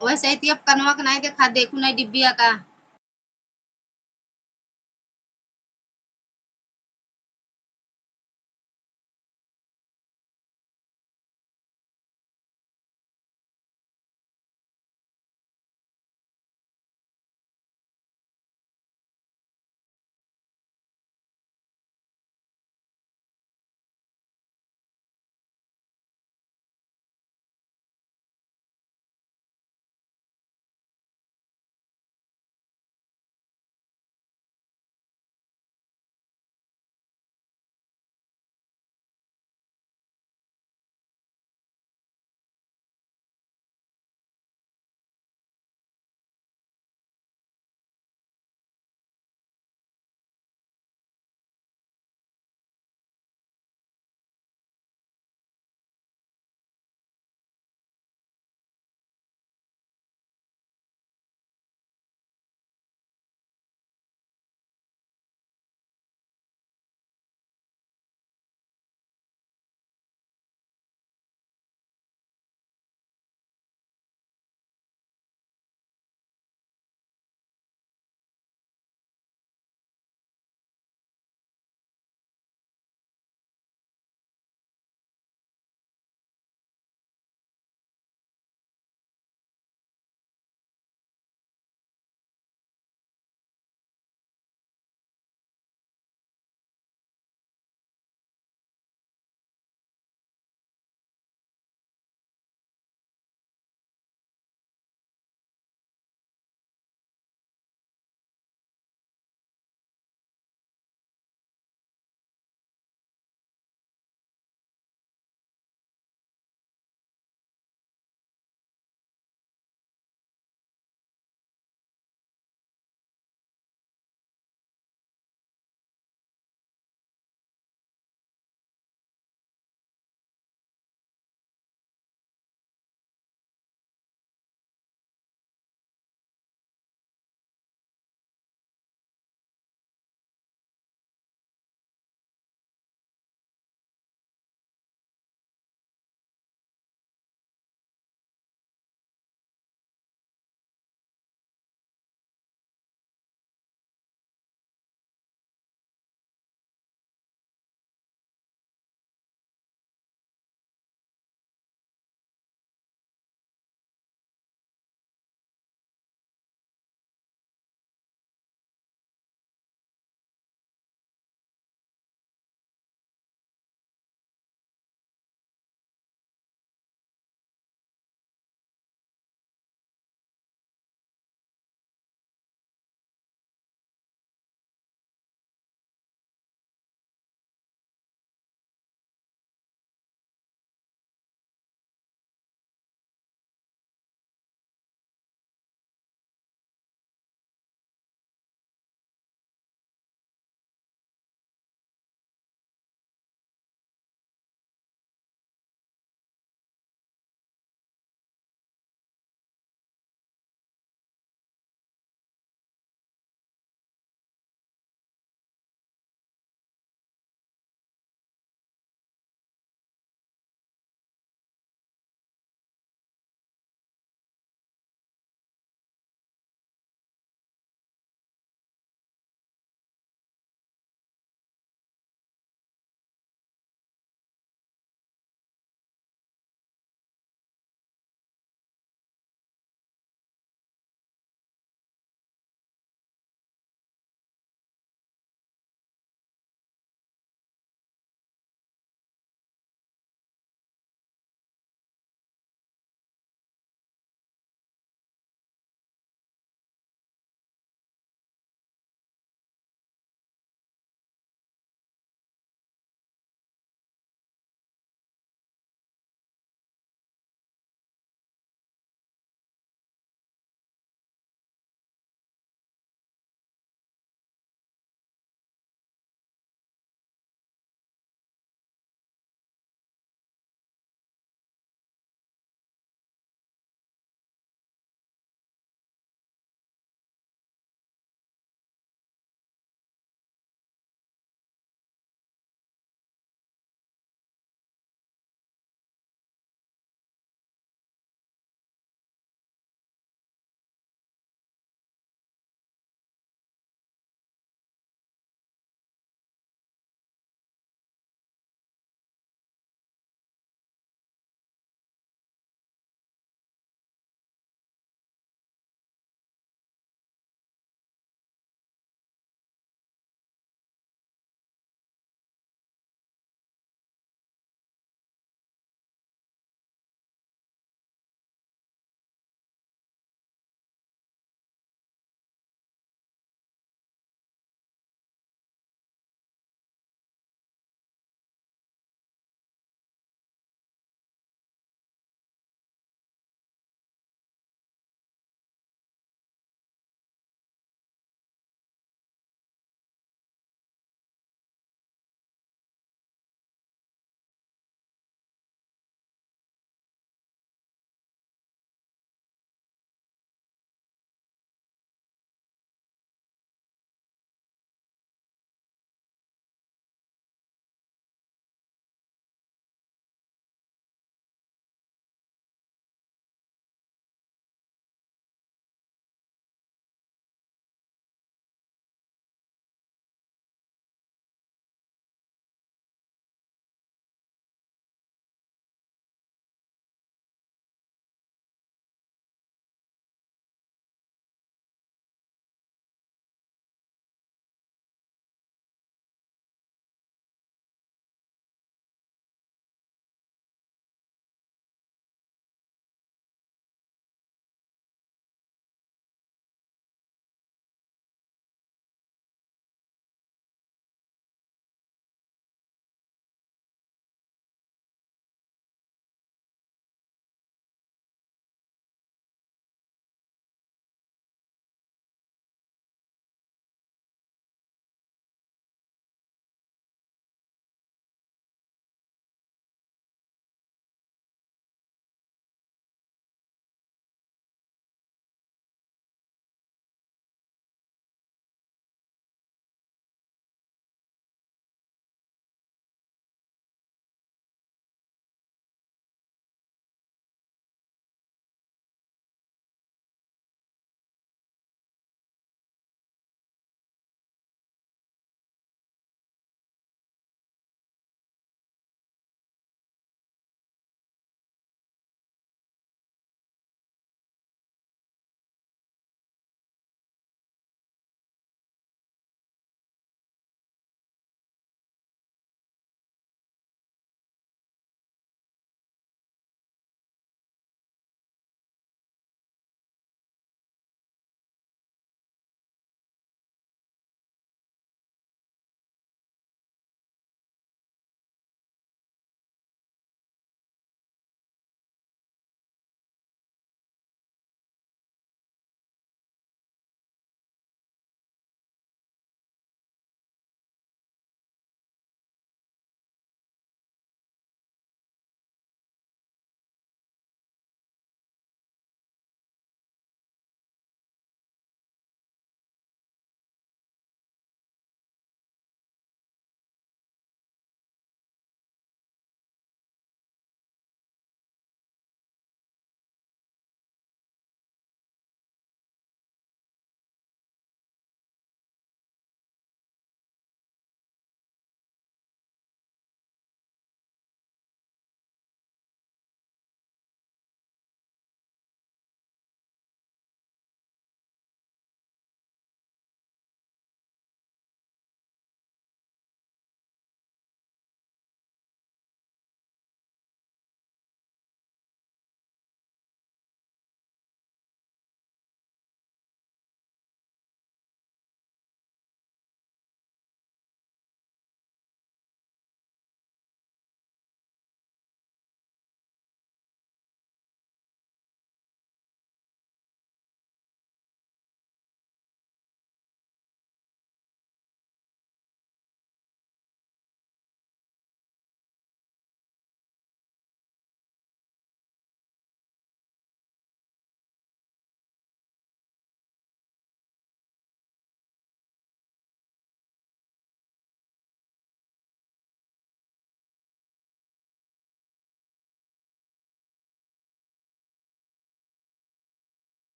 वैसे इतियप कनवा के नाय देखा देखू नहीं डिब्बिया का।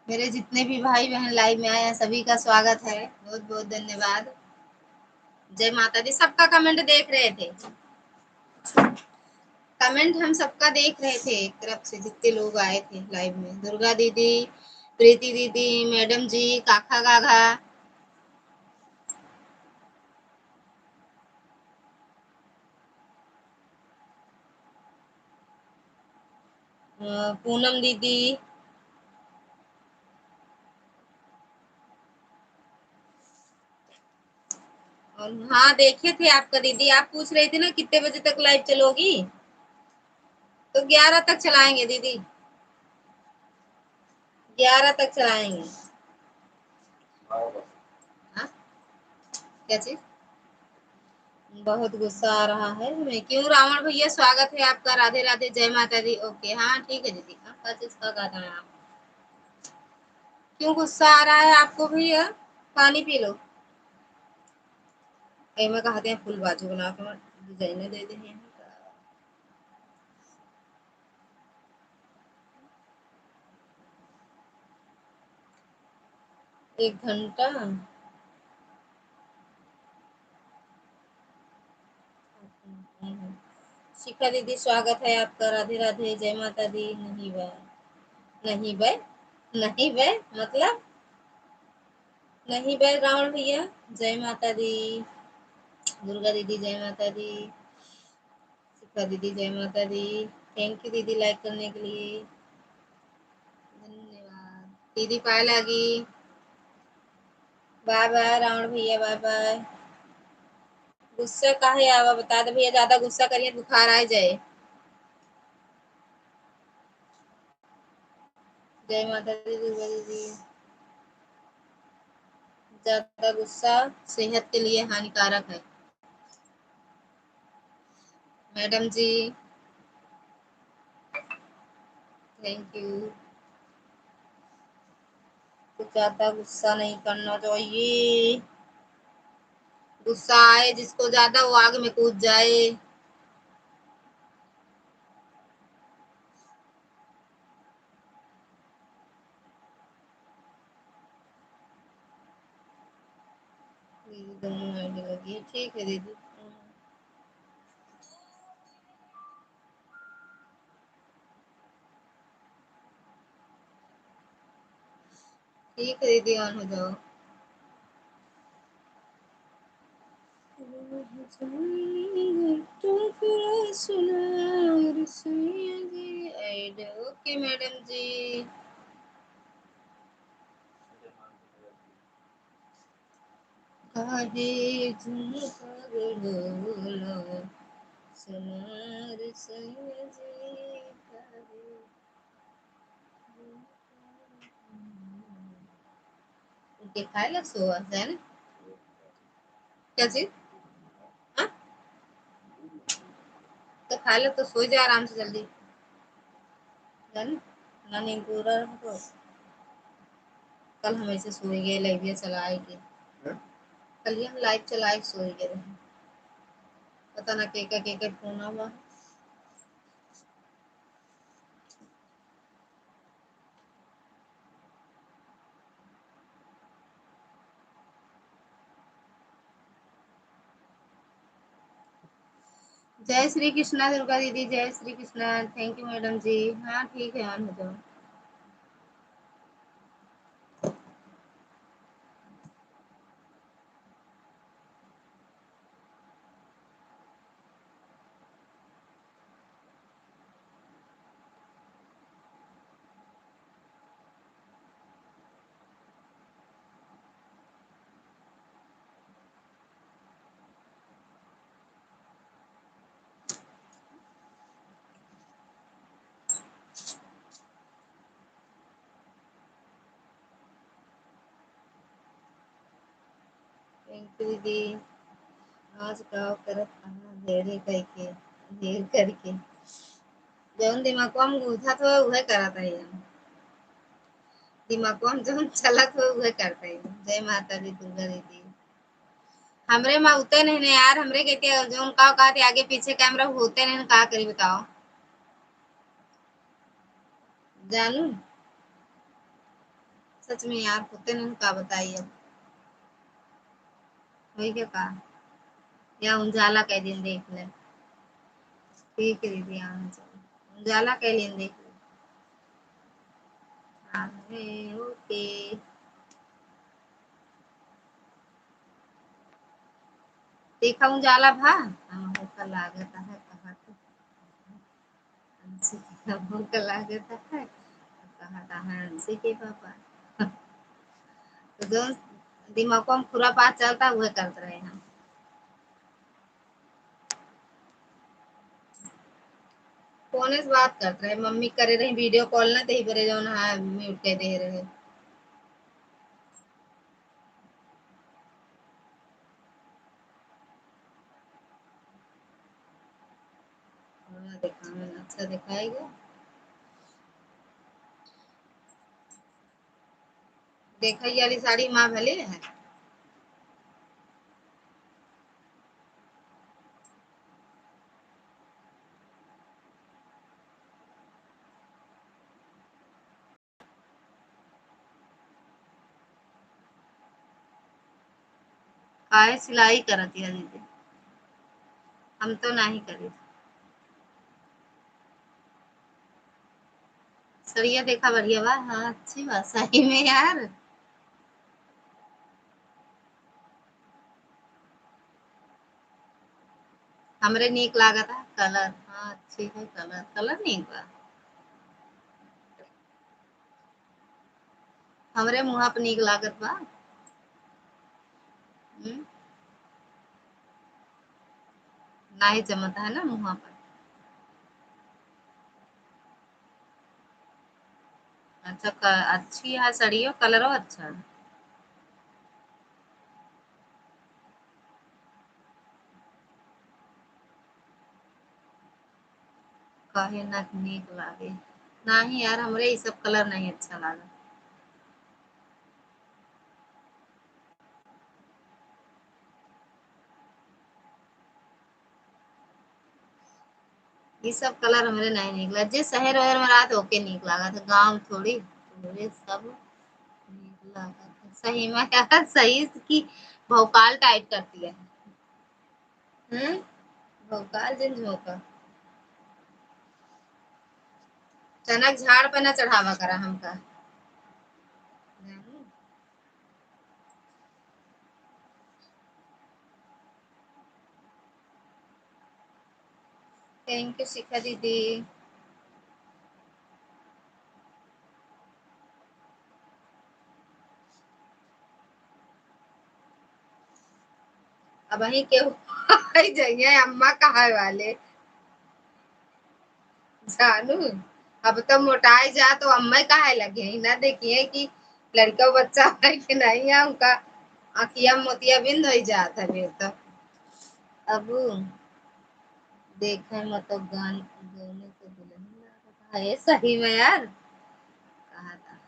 मेरे जितने भी भाई बहन लाइव में आए हैं सभी का स्वागत है, बहुत बहुत धन्यवाद। जय माता दी। सबका कमेंट देख रहे थे, कमेंट हम सबका देख रहे थे एक तरफ से, जितने लोग आए थे लाइव में। दुर्गा दीदी, प्रीति दीदी, मैडम जी, काका गाघा, पूनम दीदी, और हाँ देखे थे आपका दीदी। आप पूछ रही थी ना कितने बजे तक लाइव चलोगी, तो 11 तक चलाएंगे दीदी, 11 तक चलाएंगे। हाँ क्या चीज? बहुत गुस्सा आ रहा है हमें। क्यों रावण भैया, स्वागत है आपका। राधे राधे, जय माता दी। ओके हाँ ठीक है दीदी। हाँ चीज का कहना है आप? क्यों गुस्सा आ रहा है आपको भैया? पानी पी लो। मैं कहते हैं फुल बाजू बना के डिजाइने दे दे हैं। 1 घंटा। शिखा दीदी स्वागत है आपका। राधे राधे, जय माता दी। नहीं बे, नहीं बे, नहीं बे मतलब नहीं बे रावण भैया। जय माता दी। दुर्गा दीदी जय माता दी। शिखा दीदी जय माता दी। थैंक यू दीदी लाइक करने के लिए, धन्यवाद। दीदी पाए लगी। बाय बाय रावण भैया, बाय बाय। गुस्सा काहे आवा बता दे भैया, ज्यादा गुस्सा करिए बुखार आ जाए। जय माता दी। दुर्गा दीदी, ज्यादा गुस्सा सेहत के लिए हानिकारक है। Madam ji thank you. तो ज्यादा गुस्सा नहीं करना चाहिए। गुस्सा आए जिसको ज्यादा वो आग में कूद जाए। दीदी दोनों आईडी लगी है, ठीक है दीदी। ठीक है दीदी, ऑन हो जाओ। ओके मैडम जी। काहे झुमका गड़ोलो सुनार सैया जी काहे। उनके खाए लग सो है ना? क्या चीज? हाँ तो खा लो तो सो जा आराम से जल्दी, है ना? ना नींद पूरा तो कल हम ऐसे सोए गए, लाइव चलाए के। कल ही हम लाइव चलाए सोए गए, पता ना के फोन आवा। जय श्री कृष्णा दुर्गा दीदी, जय Shri Krishna. Thank you madam ji. हाँ ठीक है, ऑन हो जाओ। थैंक यू दीदी। आज का करत ढेरे करके ढेर करके जौन दिमाग हम गुथा तो वह करत है, दिमाग हम जौन चलत हो वह करते है। जय माता दी दुर्गा दीदी। हमरे में उते नहीं यार, हमरे कहते जौन का कहते आगे पीछे कैमरा होते नहीं, का करी बताओ जानू। सच में यार कुत्ते ने का बताइए वही क्या कहा या उजाला कह दिन देख ले ठीक है दीदी आना चाहिए उजाला कह दिन देख ले ओके देखा उजाला भा हम होकर लागत है कहा तो भूख लागत है कहा था हंसी के पापा तो जो दिमाग में खुरापात चलता है वह करते रहे हम फोन से बात करते रहे मम्मी करे रही वीडियो कॉल ना ते ही बरे जो ना म्यूट के दे रहे दिखाने अच्छा दिखाएगा देखा ये वाली साड़ी माँ भले है काहे सिलाई करती है दीदी हम तो नहीं करी सड़िया देखा बढ़िया बा हाँ अच्छी बात सही में यार हमरे नीक लागत है कलर हाँ अच्छी है कलर कलर नीक बा हमरे मुँह पे नीक लागत बा नहीं जमता है ना मुँह पर अच्छा अच्छी है सड़ियो कलरो अच्छा है कहे ना नीक लागे नहीं यार हमरे ये सब कलर नहीं अच्छा लगा ये सब कलर हमरे नहीं निकला जे शहर वहर में रात होके नीक लगा था गांव थोड़ी पूरे सब नीक लगा था सही में यार सही की भौकाल टाइट करती है भौकाल जिन झोंका चनक झाड़ पे न चढ़ावा करा हमका थैंक यू शिखा दीदी अब वही के जाइए अम्मा कहा वाले जानू अब तो मोटाई जा तो अम्मा कहा लगे ना देखिए कि लड़का बच्चा है कि नहीं है उनका आखिया मोतिया बिंद हो जाता है फिर तो अब देखा मतलब गान गाने को दुल्हन लगा है सही में यार कहा था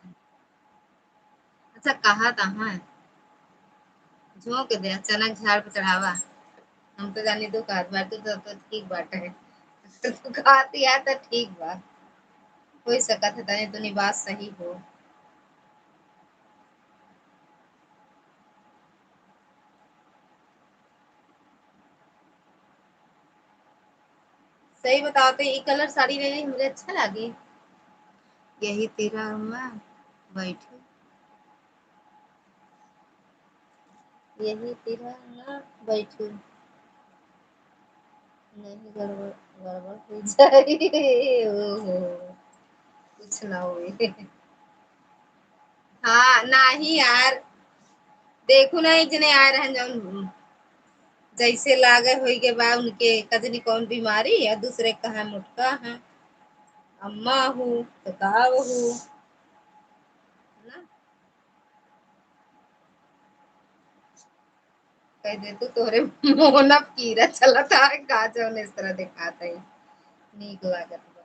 अच्छा कहा था हाँ झोंक दे अचानक झाड़ पे चढ़ावा हम तो जानी दो कात बार तो ठीक बात है तो खाती है तो ठीक बात कोई सकत है तने तो बात सही हो सही बताओ तो ये कलर साड़ी ले मुझे अच्छा लगे यही तेरा अम्मा बैठी यही तेरा अम्मा बैठी नहीं गड़बड़ गड़बड़ हो जाए ओहो कुछ ना हुए हाँ नहीं यार देखो ना एक जने आए रहे जौन जैसे लागे हुई के बाद उनके कजनी कौन बीमारी या दूसरे कहा मुटका है अम्मा हूँ तो कहा हूँ ना कह दे तू तोरे मोहना कीड़ा चला था का जौन इस तरह दिखाता है नीक लागत बा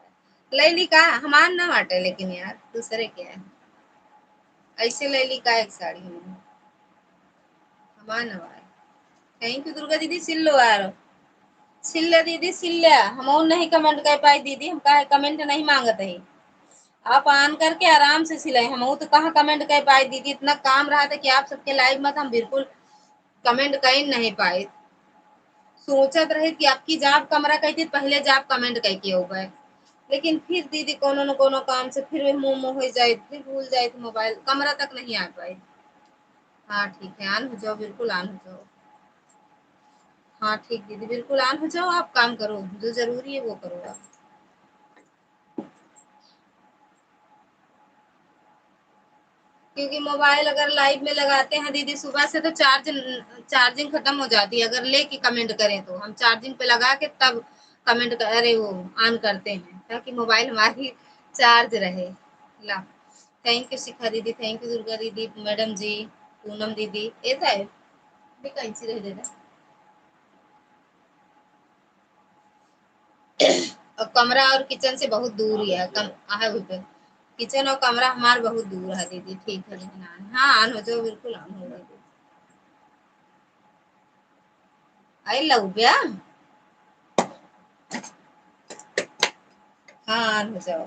लैली का हमार ना बाटे लेकिन यार दूसरे के है ऐसे लैली का एक साड़ी हमार ना बाटे थैंक यू दुर्गा दीदी सिल्लो यार सिल्ला दीदी सिल्ला हम और नहीं कमेंट कर पाई दीदी हम का कमेंट नहीं मांगत है आप ऑन करके आराम से सिलाई, हम तो कहाँ कमेंट कर पाए दीदी, इतना काम रहा था कि आप सबके लाइव में हम बिल्कुल कमेंट कर नहीं पाए। सोचत रहे कि आपकी जाब कमरा कहती पहले जाब कमेंट करके हो गए, लेकिन फिर दीदी कोनो न कोनो काम से फिर मुंह मुंह हो जाए, फिर भूल जाए तो मोबाइल कमरा तक नहीं आ पाए। हाँ ठीक है, ऑन हो जाओ, बिल्कुल ऑन हो जाओ। हाँ ठीक दीदी, बिल्कुल ऑन हो जाओ, आप काम करो, जो जरूरी है वो करो आप। क्योंकि मोबाइल अगर लाइव में लगाते हैं दीदी सुबह से तो चार्जिंग खत्म हो जाती है, अगर लेके कमेंट करें तो हम चार्जिंग पे लगा के तब कमेंट अरे वो ऑन करते हैं ताकि मोबाइल हमारी चार्ज रहे। ला, थैंक यू शिखा दीदी, थैंक यू दुर्गा दीदी, मैडम जी, पूनम दीदी, ऐसा है भी कैंची रह देना। और कमरा और किचन से बहुत दूर ही है, कम है पे किचन और कमरा हमारे बहुत दूर है दीदी। ठीक है लेकिन हाँ ऑन हो जाओ, बिल्कुल ऑन हो जाओ। आई लव ब्या, हाँ ऑन हो जाओ।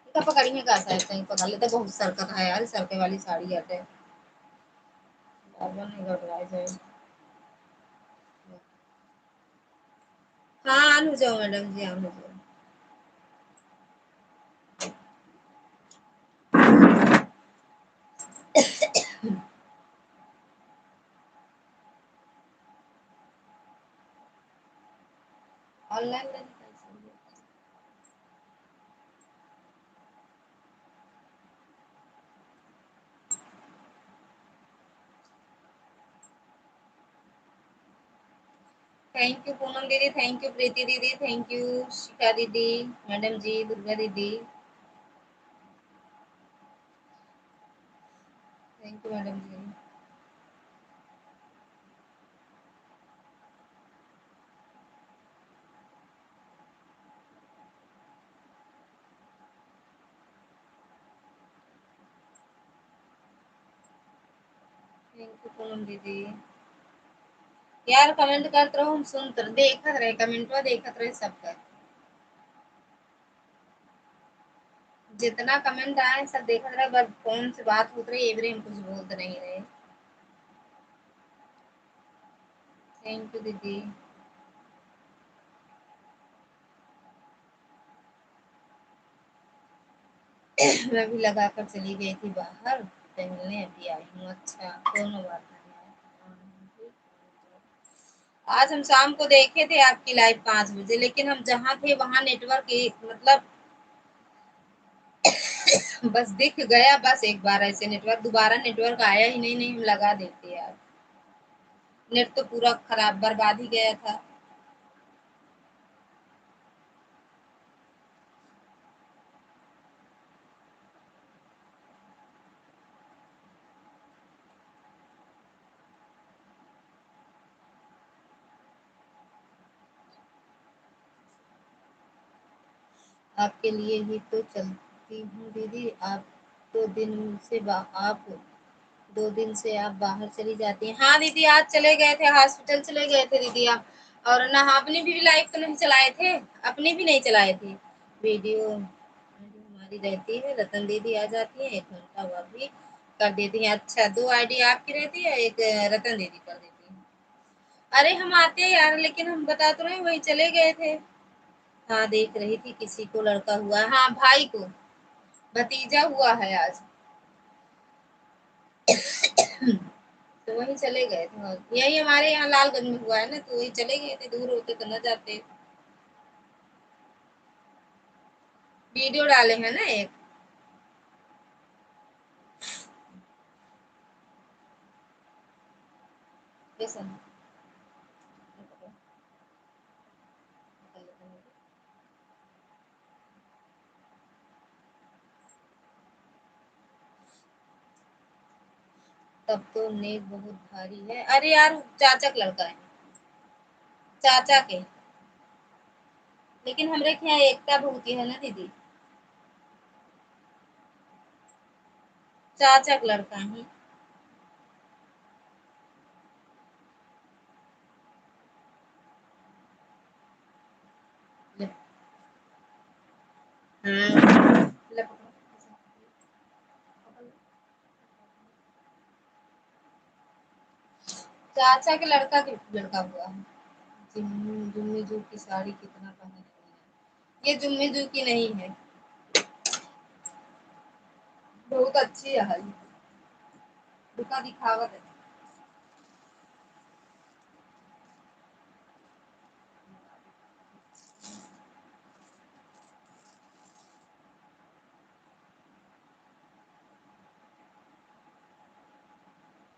इनका पकड़ी है का साइड कहीं पकड़ लेते, बहुत सरकत है यार, सरके वाली साड़ी आते नहीं घबराए जाए। हाँ ऑन हो जाओ मैडम जी, ऑन हो जाओ। ऑनलाइन थैंक यू पूनम दीदी, थैंक यू प्रीति दीदी, थैंक यू शिखा दीदी, मैडम जी, दुर्गा दीदी, thank you madam ji. Thank you Poonam दीदी। यार कमेंट करते रहो, हम सुनते देखत रहे, कमेंटवा देखत रहे सबका, जितना कमेंट आए सब देखत रहे, बस फोन से बात होत रही, एवरे हम कुछ बोलते नहीं रहे। थैंक यू दीदी। मैं भी लगा कर चली गई थी बाहर टहलने, अभी आई हूँ। अच्छा दोनों बात नहीं है। आज हम शाम को देखे थे आपकी लाइव 5 बजे, लेकिन हम जहाँ थे वहाँ नेटवर्क मतलब बस दिख गया, बस एक बार ऐसे नेटवर्क, दोबारा नेटवर्क आया ही नहीं, नहीं हम लगा देते यार, नेट तो पूरा खराब बर्बाद ही गया था। आपके लिए ही तो चलती हूँ दीदी, आप तो दिन से आप 2 दिन से आप बाहर चली जाती हैं। हाँ दीदी आज चले गए थे, हॉस्पिटल चले गए थे दीदी आप, और ना अपनी भी लाइफ तो नहीं चलाए थे, अपनी भी नहीं चलाए थे। वीडियो हमारी रहती है, रतन दीदी आ जाती है, 1 घंटा वह भी कर देती है। अच्छा 2 आईडी आपकी रहती है, एक रतन दीदी कर देती है। अरे हम आते हैं यार, लेकिन हम बता तो रहे वही चले गए थे। हाँ देख रही थी किसी को लड़का हुआ है, हाँ भाई को भतीजा हुआ है आज। तो वही चले गए थे, और यही हमारे यहाँ लालगंज में हुआ है ना, तो वही चले गए थे, दूर होते तो न जाते। वीडियो डाले हैं ना एक। कैसा तब तो नेक बहुत भारी है। अरे यार चाचा का लड़का है, चाचा के, लेकिन हमरे के यहाँ एकता बहुत ही है ना दीदी, चाचा का लड़का ही। हाँ चाचा के लड़का हुआ है। जुम्मी जू की साड़ी कितना पहने हुए हैं। ये जुम्मी जू की नहीं है, बहुत अच्छी है। दुका दिखावत है।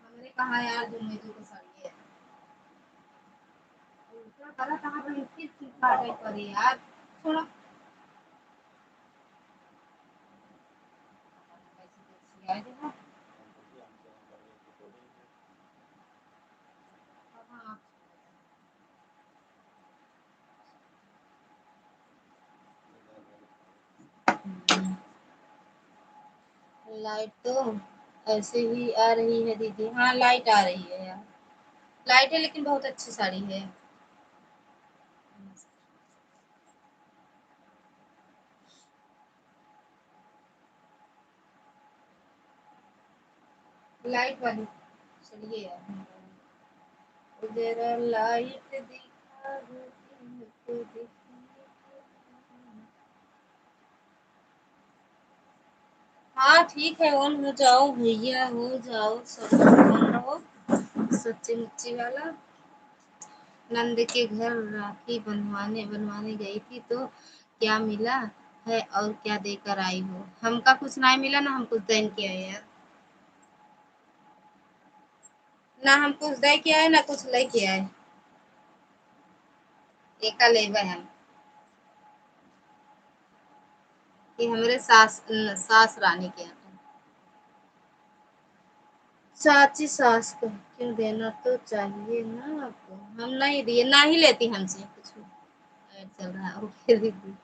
हमने कहा यार जुम्मी जू की साड़ी है। दूसरा कलर कहाँ पर इसकी काटे पर यार थोड़ा कैसे देखिए आए देखा। हाँ, लाइट तो ऐसे ही आ रही है दीदी। हाँ लाइट आ रही है यार, लाइट है लेकिन बहुत अच्छी साड़ी है। लाइट वाली चलिए यार, जरा लाइट दिखा दो दिल को देखने को। हाँ ठीक है, ऑन हो जाओ भैया, हो जाओ सब ऑन रहो। सच्ची मुच्ची वाला नंद के घर राखी बनवाने बनवाने गई थी तो क्या मिला है और क्या देकर आई हो। हमका कुछ नहीं मिला ना, हम कुछ देन के आए यार। ना हम कुछ दे के आए ना कुछ लेके आए। एका लेबे हम कि हमरे सास रानी के यहाँ चाची सास को क्यों देना तो चाहिए ना आपको। हम नहीं दिए, ना ही लेती हमसे कुछ। ऐड चल रहा है ओके दीदी।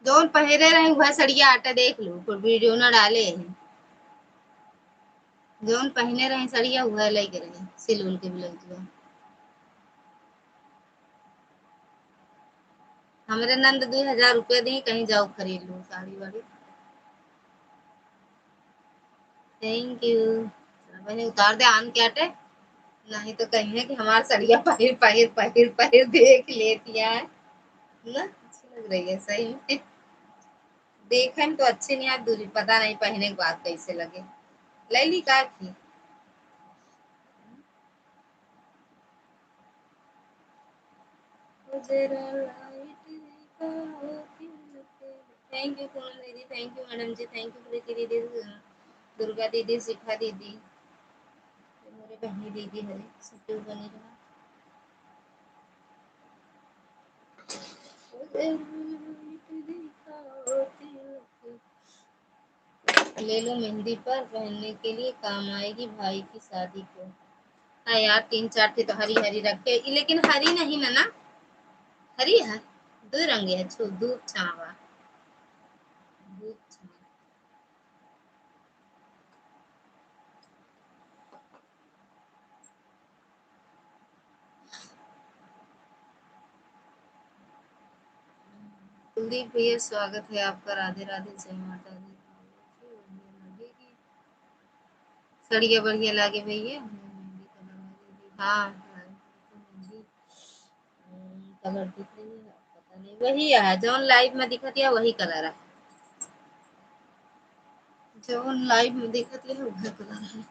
जौन पहरे रहे वह सड़िया आटा देख लो, कोई वीडियो ना डाले हैं। जौन पहने रहे सड़िया वह लेके रहे सिलून के ब्लाउज। हमरे नंद 2000 रुपया दी, कहीं जाओ खरीद लो साड़ी वाड़ी। Thank you. मैंने उतार दे आन क्या टे, नहीं तो कहीं कि हमारा सड़िया पहिर पहिर पहिर पहिर देख लेती है ना। अच्छी लग रही है सही में। देखने में तो अच्छी नहीं, आप दूरी पता नहीं पहने के बाद कैसे लगे। ले ली का थी। थैंक यू पूनम दीदी, thank you madam ji, thank you Preeti दीदी, दुर्गा दीदी, शिखा दीदी, मेरे बहनी दीदी हरे सब बने रहा। ले लो मेहंदी पर पहनने के लिए काम आएगी भाई की शादी को। हाँ यार 3-4 थी तो हरी हरी रखे, लेकिन हरी नहीं ना ना, हरी है दो रंग है छो धूप छावा धूप छावा। कुलदीप भैया स्वागत है आपका, राधे राधे, जय माता दी। सड़िया बढ़िया लागे भैया। हाँ कलर दिख रही है पता नहीं, वही है जो लाइव में दिखत है वही कलर है, जो लाइव में दिखत है वही कलर है।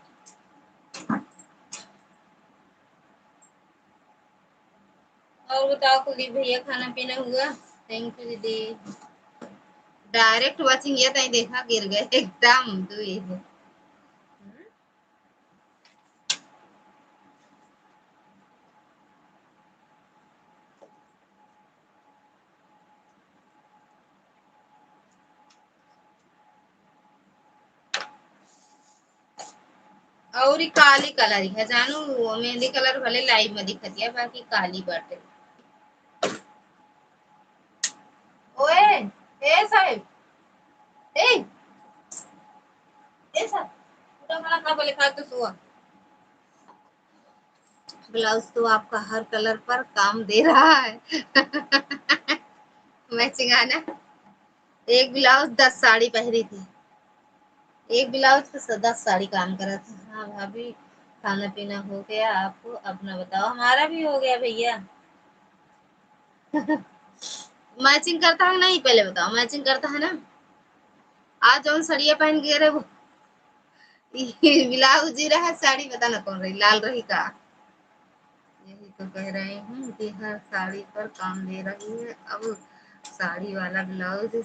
और बताओ कुलदीप भैया खाना पीना हुआ। थैंक यू दीदी। डायरेक्ट वाचिंग ये तई देखा गिर गए एकदम दुई। और काली कलर है जानू, मेहंदी कलर भले लाइव में दिखत है बाकी काली बाटे। ओए ए साहब, ए ए साहब पूरा खाना खा बोले खा तो सुआ। ब्लाउज तो आपका हर कलर पर काम दे रहा है। मैचिंग आना। एक ब्लाउज 10 साड़ी पहरी थी, एक ब्लाउज पे 10 साड़ी काम करा था। हाँ भाभी, खाना पीना हो गया, आपको अपना बताओ। हमारा भी हो गया भैया। मैचिंग करता है नहीं, पहले बताओ, मैचिंग करता है ना? आज जो सड़िया पहन के रहे वो ब्लाउज ही रहा, साड़ी पता ना कौन रही, लाल रही का। यही तो कह रही हूँ कि हर साड़ी पर काम दे रही है। अब साड़ी वाला ब्लाउज मैं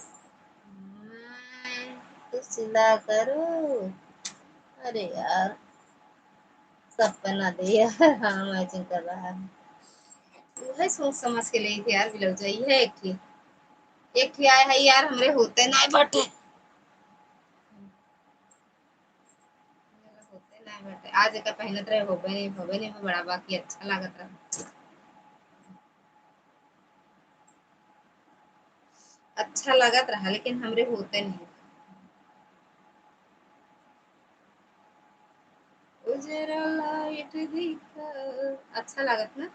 तो सिला करूँ। अरे यार, सब बना दे यार। हाँ, मैचिंग कर रहा है। वही सोच समझ के ली थी यार, ब्लाउज है एक थी आया है यार, हमरे होते ना बटे, होते ना बटे। आज का पहनत रहे, होबे नहीं बड़ा, बाकी अच्छा लागत रहा, अच्छा लागत रहा, लेकिन हमरे होते नहीं। उजरा लाइट दिखा, अच्छा लागत ना।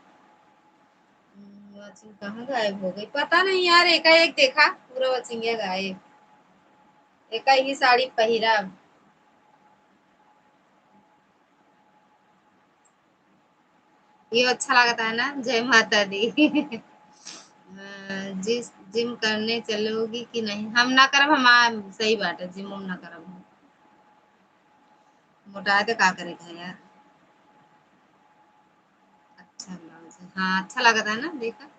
वाचिंग कहाँ गायब हो गई पता नहीं यार, एकाएक देखा पूरा वाचिंग गायब, एका ही साड़ी पहिरा। ये अच्छा लगता है ना, जय माता दी। जिस जिम करने चलोगी कि नहीं? हम ना करब, हम सही बात है, जिम हम ना करब, मोटा तो का करेगा यार। अच्छा ब्लाउज है, हाँ अच्छा लगता है ना, देखा।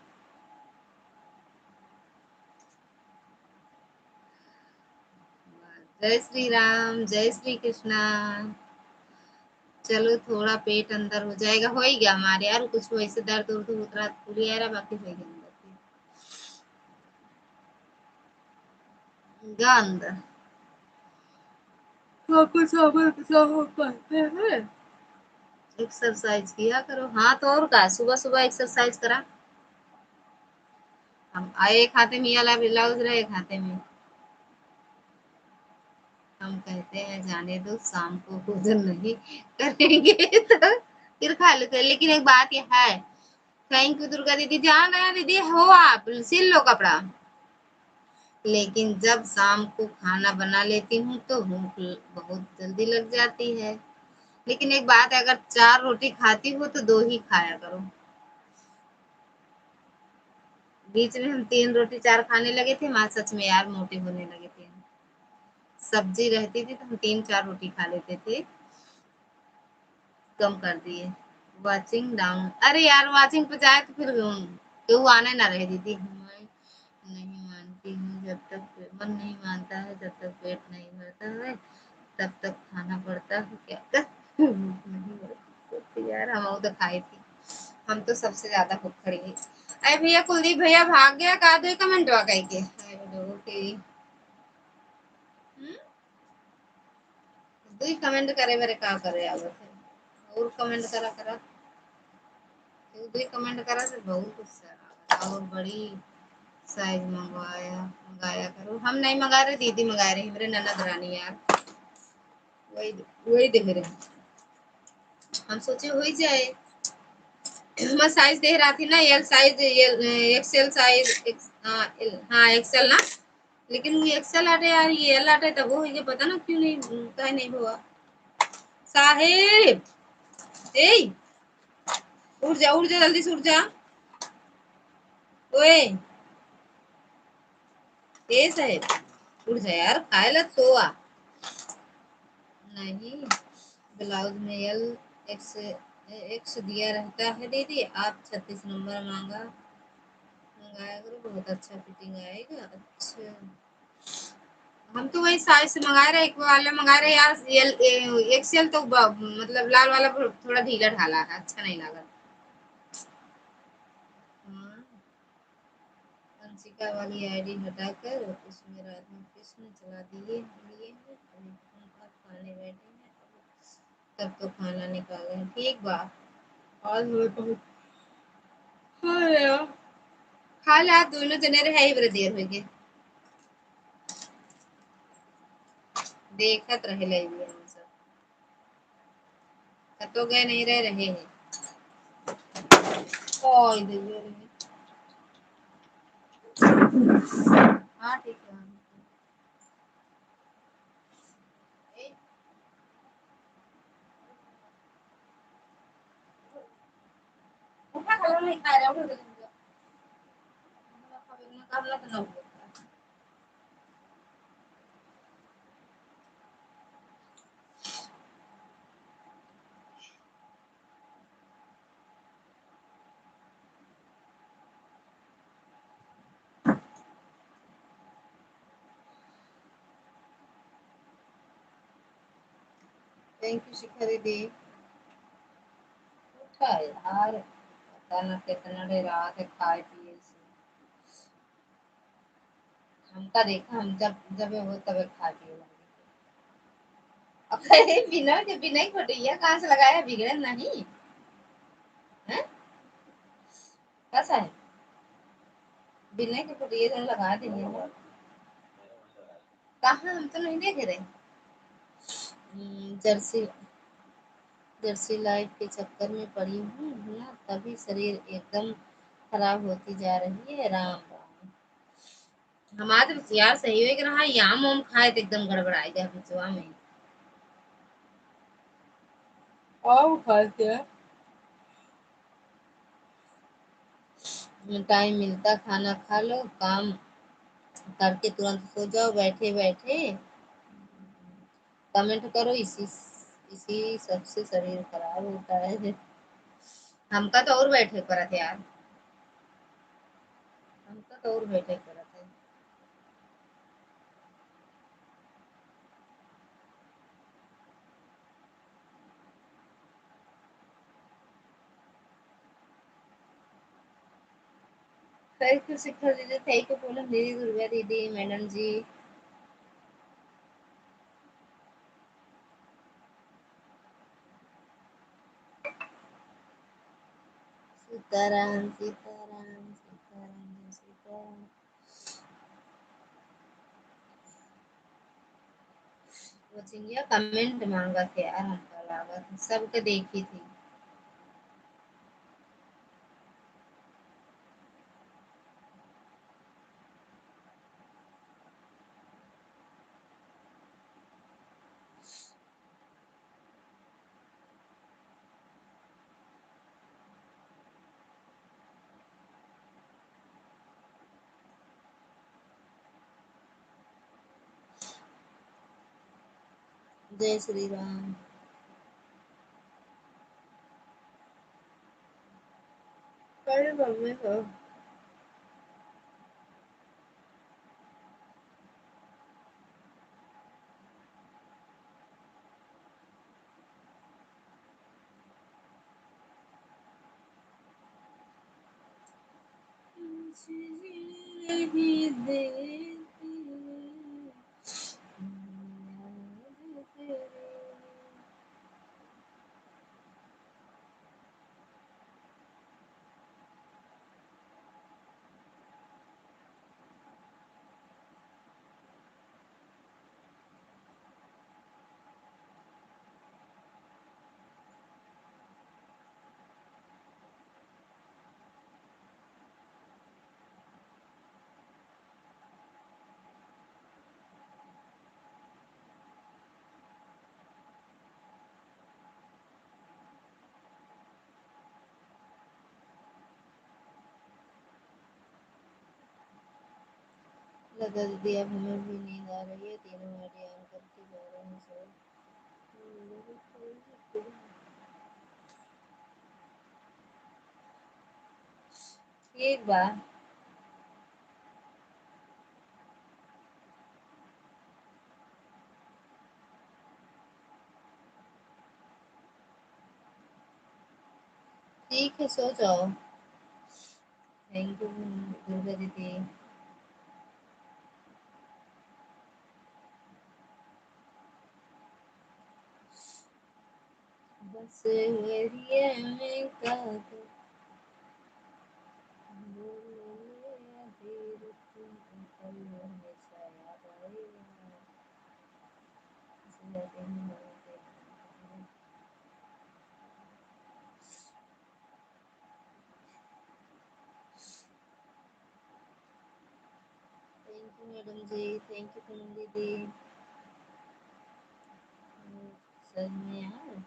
जय श्री राम, जय श्री कृष्णा। चलो थोड़ा पेट अंदर हो जाएगा, हो ही गया हमारे यार, कुछ वैसे दर्द उर्द उतरा पूरी यार, बाकी हो गया अंदर गा अंदर। वापस वापस हो पाते हैं। एक्सरसाइज किया करो, हाँ तो और का, सुबह सुबह एक्सरसाइज करा। हम एक हाथे में वाला ब्लाउज रहे, एक हाथे में। हम कहते हैं जाने दो, शाम को भोजन नहीं करेंगे तो फिर खा लेते हैं। लेकिन एक बात यह है, थैंक यू दुर्गा दीदी, जान रहे दीदी हो आप, सिल लो कपड़ा। लेकिन जब शाम को खाना बना लेती हूँ तो भूख बहुत जल्दी लग जाती है। लेकिन एक बात है, अगर 4 रोटी खाती हो तो 2 ही खाया करो। बीच में हम 3 रोटी 4 खाने लगे थे, माँ सच में यार मोटे होने लगे थे। सब्जी रहती थी तो हम 3 4 रोटी खा लेते थे, कम कर दिए। वाचिंग डाउन, अरे यार वाचिंग पे जाए तो फिर क्यों आने ना रहे दीदी। मैं नहीं मानती हूँ, जब तक मन नहीं मानता है, जब तक पेट नहीं भरता है तब तक खाना पड़ता है, क्या कर। नहीं भरती यार, हम तो खाई थी, हम तो सबसे ज्यादा भूख खड़ी है। अरे भैया कुलदीप भैया भाग गया का, दो कमेंट वा कह के दो कमेंट करे मेरे का करे आवत, और कमेंट करा करा, दो कमेंट करा से बहुत गुस्सा, और बड़ी साइज मंगाया करो। हम नहीं मंगा रहे, दीदी मंगा रही, मेरे ननद रानी यार, वही वही देख रहे। हम सोचे हो ही जाए, मैं साइज दे रहा थी ना, एल साइज, एक्सएल साइज, हाँ एक्सएल ना, लेकिन वो एक्सएल आटे यार, ये एल आटे तब वो ये पता ना क्यों नहीं, कहीं नहीं हुआ। साहेब, ए उठ जा जल्दी से उठ जा। ओए ए साहेब, उठ जा यार, खाए ला तो आ। नहीं, ब्लाउज में एल एक्स एक्स दिया रहता है दीदी, आप 36 नंबर मंगाया करो, बहुत अच्छा फिटिंग आएगा। अच्छा, हम तो वही साइज से मंगा रहे, एक वाले मंगा रहे यार, एक्सएल तो मतलब लाल वाला थोड़ा ढीला ढाला है, अच्छा नहीं लगा। हाँ, अंशिका वाली आईडी हटाकर उसमें राधा कृष्ण चला दिए लिए हैं, अभी हम अब खाने बैठे हैं, तब तो खाना निकाले हैं, ठीक बा। और हाँ यार, खा ला, दोनों जने रहे ही बड़े देर हो गए, देखत रहे ले हम सब, तो गए नहीं रहे रहे हैं। ओ इधर हाँ ठीक है। उठा खाना नहीं खा रहा उठा तो थैंक यू शिखा दीदी। उठा यार पता ना कितना देर रात है खाए पिए से। हमका देखा हम जब जब वो तब खा पिए लगे। अरे बिना के बिना ही फटिया कहाँ से लगाया बिगड़े नहीं है। कैसा है बिना के फटिया तो लगा देंगे। कहाँ हम तो नहीं देख रहे। जर्सी जर्सी लाइफ के चक्कर में पड़ी हूँ ना तभी शरीर एकदम खराब होती जा रही है। राम राम। हमारे तो यार सही हो रहा याम वाम खाए तो एकदम गड़बड़ाएगा बिचवा में। आओ खाते हैं टाइम मिलता खाना खा लो काम करके तुरंत सो जाओ बैठे बैठे कमेंट करो इसी सबसे शरीर खराब होता है। हमका तो और बैठे परत यार। हमका तो और बैठे परत है। थैंक यू शिखा दीदी। थैंक यू पूनम दीदी दुर्गा दीदी मैडम जी। सीताराम सीताराम सीताराम सीताराम। वो चिंगिया कमेंट मांगा थे यार हमका लागत सबके देखी थी। जय श्री राम। अरे मम्मी को नहीं देती याद तेरी। लगा दीदी अब हमें भी नींद आ रही है तीनों आईडी ऑन करके जा रहे हैं सो। एक बार ठीक है सो जाओ। थैंक यू दुर्गा दीदी। बस वही में का madam ji, thank you Poonam दीदी। सही में यार।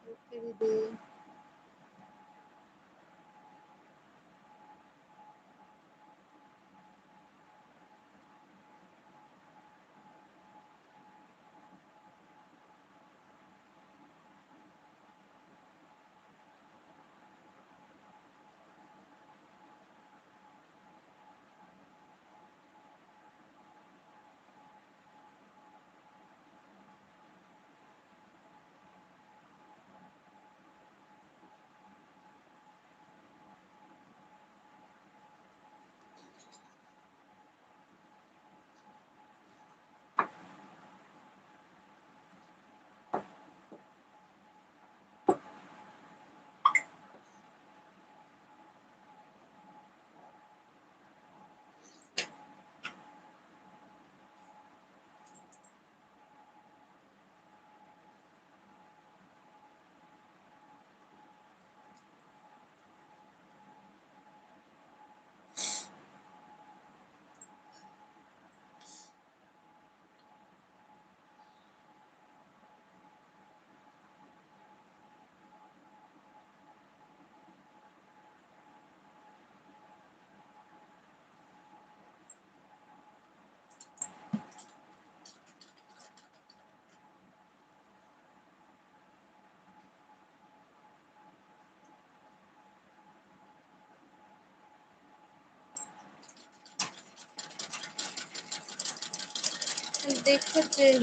ओके दीदी। देखते ही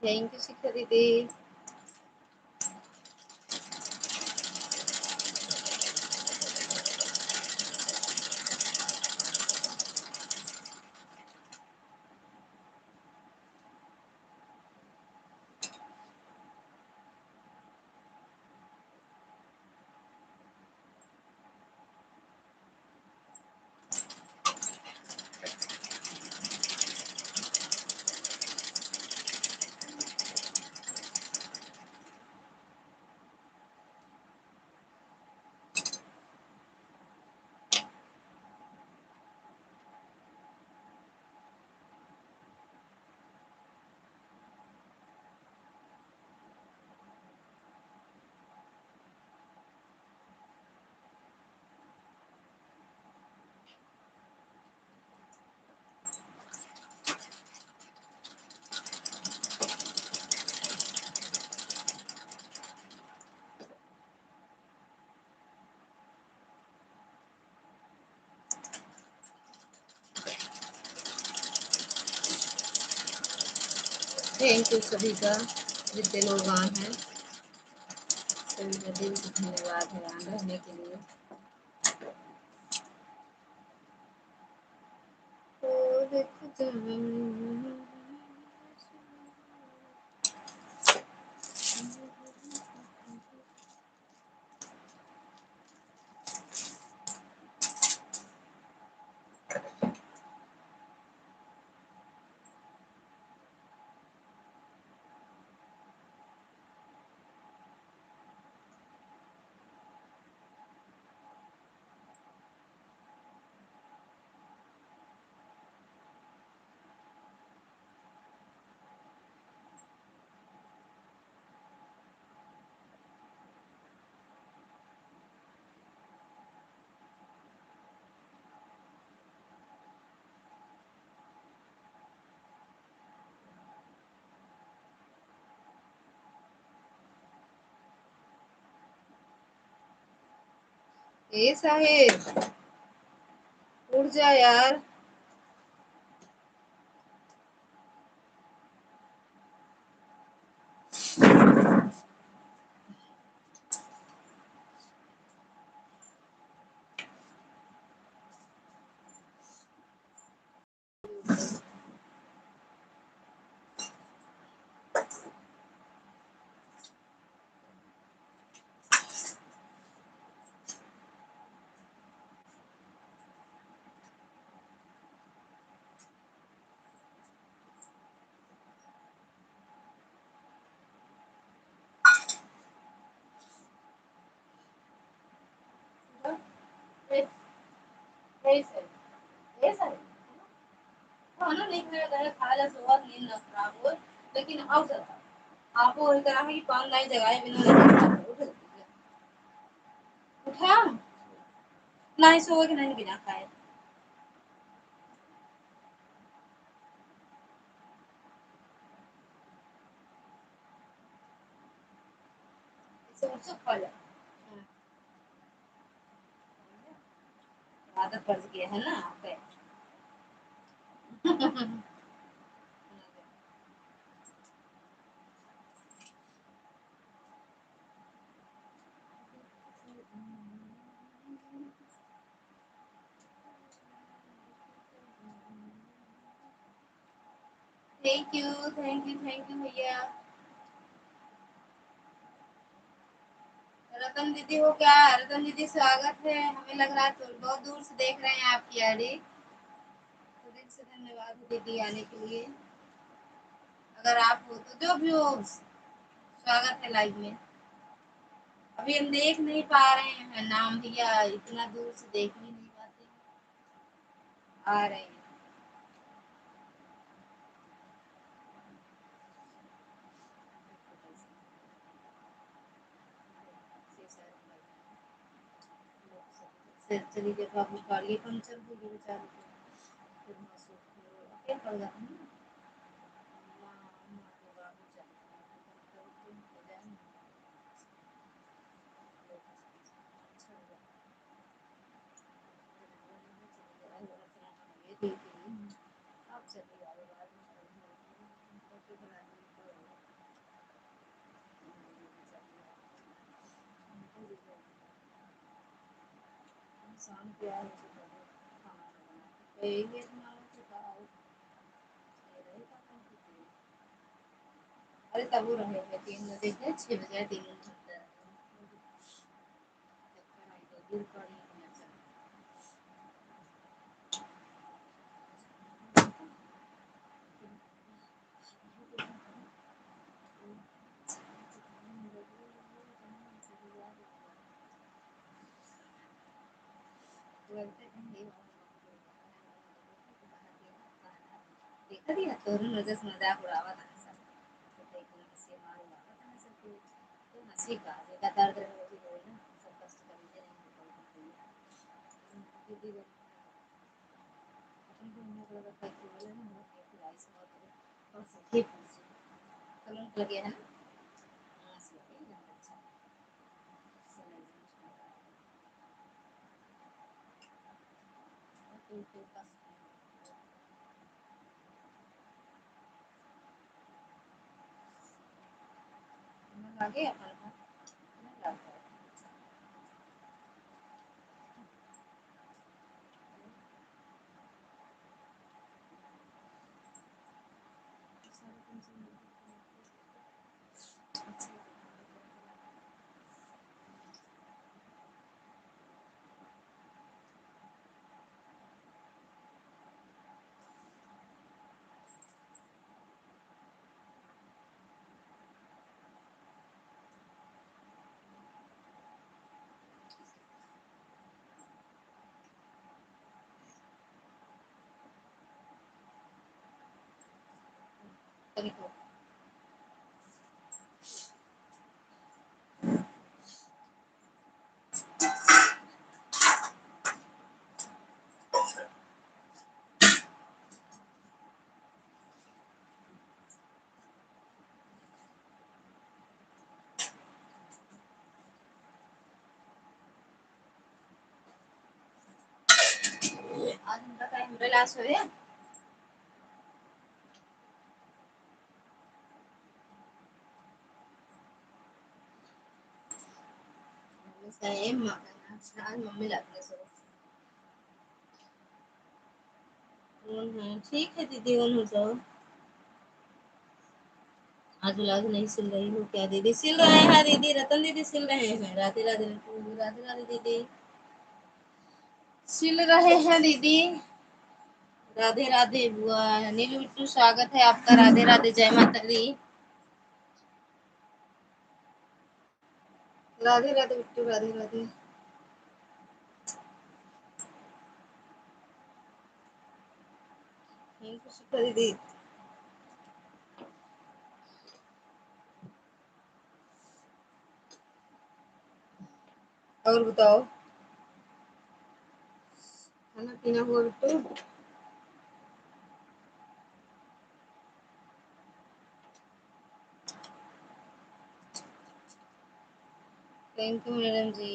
थैंक यू शिखा दीदी। थैंक यू सभी का, जितने लोग आए हैं सभी का दिल से धन्यवाद है आन रहने के लिए। ए साहिद उठ जा यार। खाना नहीं खाया खा ले सुबह नींद ना खराब हो, लेकिन आओ जरा आप वो तरह की पान नहीं जगाए बिना नहीं उठा नहीं सोए कि नहीं बिना खाए। सब खा ले, आदत पड़ गई है ना पे। Thank you thank you thank you भैया। रतन दीदी हो क्या? रतन दीदी स्वागत है, हमें लग रहा है तो बहुत दूर से देख रहे हैं आपकी आईडी, तो दिल से धन्यवाद दीदी आने के लिए। अगर आप हो तो जो भी हो स्वागत है लाइव में। अभी हम देख नहीं पा रहे हैं नाम भैया, इतना दूर से देख भी नहीं पाते। आ रहे हैं चली गए बाबू गाड़ी पंचर हो गई बेचारे को, फिर मासूम क्या कर रहा है माँ माँ के बाबू चले आप चलिए आगे बाद शाम के आए खाना बना अरे तब वो रहे थे 3 बजे थे 6 बजे 3 घंटे दूर पड़ी देखा दिया तो नजर से मजाक उड़ावा था सब, तो देखो हंसी मार उड़ावा था सब, तो हंसी का देखा दर्द रोजी रोई ना सब कष्ट करी नहीं दीदी अपन को मुंह लगा था कि बोले ना मुंह के राइस और सही पूछी कलंक लगे है ना आंस लगे एकदम अच्छा तो आगे अपन देखो आज उनका टाइम रिलैक्स हो गया। Saya makan आज मम्मी लाती है सब। ठीक है दीदी उन हो जाओ। आज ब्लाउज नहीं सिल रही हो क्या दीदी? सिल रहे हैं दीदी, रतन दीदी सिल रहे हैं। राधे राधे राधे राधे दीदी सिल रहे हैं दीदी। राधे राधे बुआ। नीलू बिट्टू स्वागत है आपका। राधे राधे जय माता दी। राधे राधे बिट्टू राधे राधे। शिखा दीदी और बताओ खाना पीना हुआ बिट्टू? थैंक यू मैडम जी।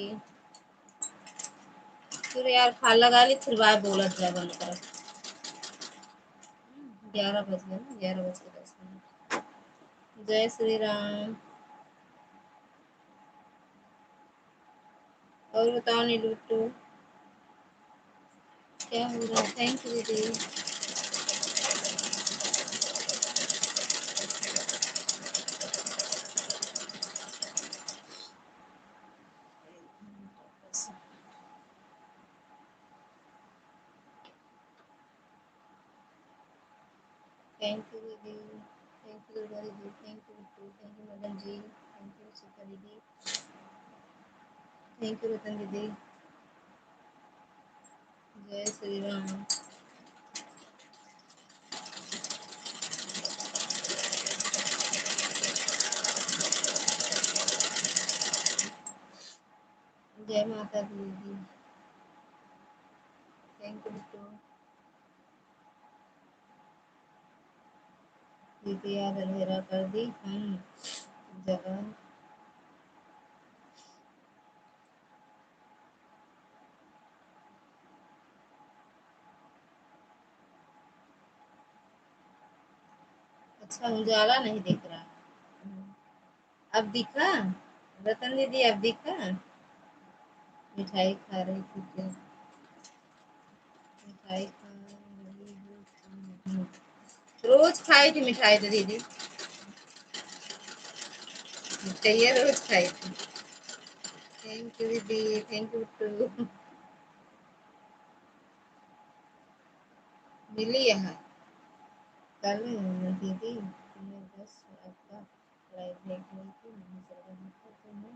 फिर यार खा लगा ली फिर बाय बोलत जा बंद कर। 11 बज गए ना, 11 बज के 10 मिनट। जय श्री राम। और बताओ नीलू बिट्टू क्या हो रहा है? थैंक यू दीदी। थैंक यू दीदी। थैंक यू दुर्गा दीदी। Thank you Bittu. Thank you Madan ji. Thank you Shikha दीदी। थैंक यू रतन दीदी। जय श्री राम। जय माता दी दीदी। Thank you Bittu. दीदी याद अंधेरा कर दी हम जगह। अच्छा उजाला नहीं दिख रहा। अब दिखा? रतन दीदी अब दिखा? मिठाई खा रही थी क्या? मिठाई खा रही हो? रोज खाई थी मिठाई तो दीदी। चाहिए रोज खाई थी। थैंक यू दीदी। Thank you Bittu. मिली यहाँ कल दीदी मैं बस आपका लाइव देख रही थी। मम्मी चल रही थी तो मैं